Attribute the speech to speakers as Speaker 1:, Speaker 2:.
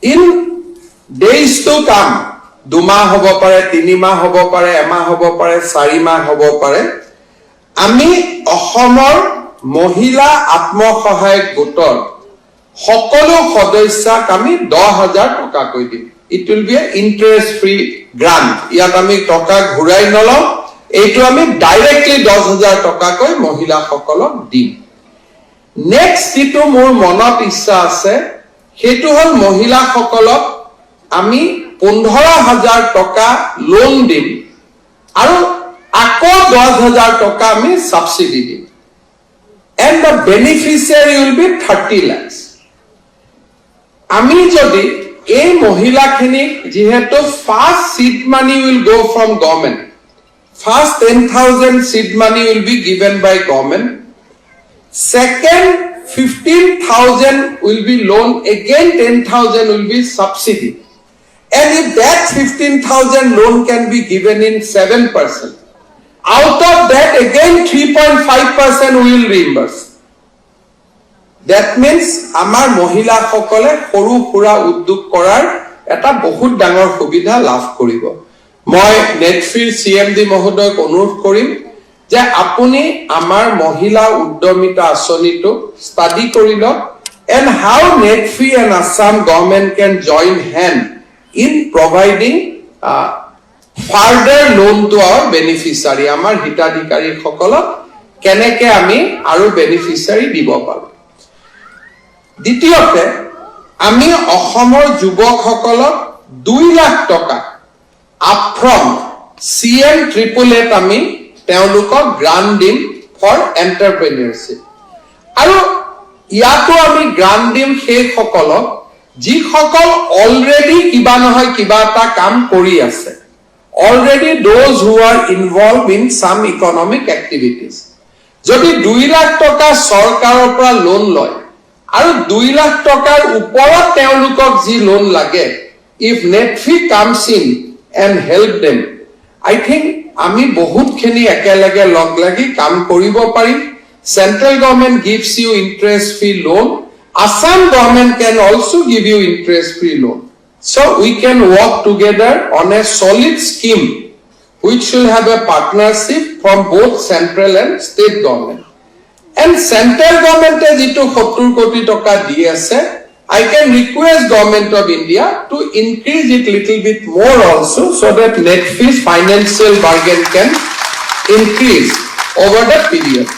Speaker 1: in days to come, 2 মাহ হ'ব পাৰে, 3 মাহ হ'ব পাৰে, এমাহ হ'ব পাৰে, 4 মাহ হ'ব পাৰে, আমি অসমৰ মহিলা আত্মসহায়ক গোটৰ সকলো সদস্যক আমি 10,000 টকাকৈ দিম। It will be an interest free grant. ইয়াত আমি টকা ঘূৰাই নলওঁ, এইটো আমি ডাইৰেক্টলি 10,000 টকাকৈ মহিলাসকলক দিম। নেক্সট যেটো মোৰ মনত ইচ্ছা আছে সেইটো হ'ল মহিলাসকলক আমি 15,000 টকা লোন দিম আৰু আকৌ 10,000 টকা আমি সাবসিডি দিম। And the beneficiary will be 30 lakhs. আমি যদি এই মহিলাখিনিক যেহেতু first seed money will go from government, first 10,000 seed money will be given by government, second 15,000 will be loan, again 10,000 will be subsidy, and if that 15,000 loan can be given in 7%, out of that again 3.5% we will reimburse. That means আমাৰ মহিলাসকলে সৰু সুৰা উদ্যোগ কৰাৰ এটা বহুত ডাঙৰ সুবিধা লাভ কৰিব। মই নেটফ্ৰীৰ CMD মহোদয়ক অনুৰোধ কৰিম যে আপুনি আমাৰ মহিলা উদ্যমিতা আঁচনিটো ষ্টাডি কৰি লওক and how Netfree and Assam government can join hand in providing further loan to our beneficiary, আমাৰ হিতাধিকাৰী সকলক কেনেকৈ আমি আৰু বেনিফিচিয়াৰী দিব পাৰোঁ। দ্বিতীয়তে আমি অসমৰ যুৱকসকলক 2 লাখ টকা আপফ্ৰণ্ট CM888 আমি তেওঁলোকক গ্ৰান্ট দিম ফৰ এণ্টাৰপ্ৰেনিয়ৰশ্বিপ। আৰু ইয়াতো আমি গ্ৰান্ট দিম সেইসকলক যিসকল অলৰেডি কিবা নহয় কিবা এটা কাম কৰি আছে, already those who R involve in some economic activities. যদি 2 লাখ টকা চৰকাৰৰ পৰা লোন লয় আৰু 2 লাখ টকাৰ ওপৰত তেওঁলোকক যি লোন লাগে, if Netfree comes in and help them, I think আমি বহুতখিনি একেলগে লগ লাগি কাম কৰিব পাৰিম। Central government gives you interest free loan, Assam government can also give you interest free loan, so we can work together on a solid scheme which will have a partnership from both central and state government. And central government যেটো 70 কোটি টকা দি আছে, I can request government of India to increase it little bit more also, so that Netfree's financial bargain can increase over the period.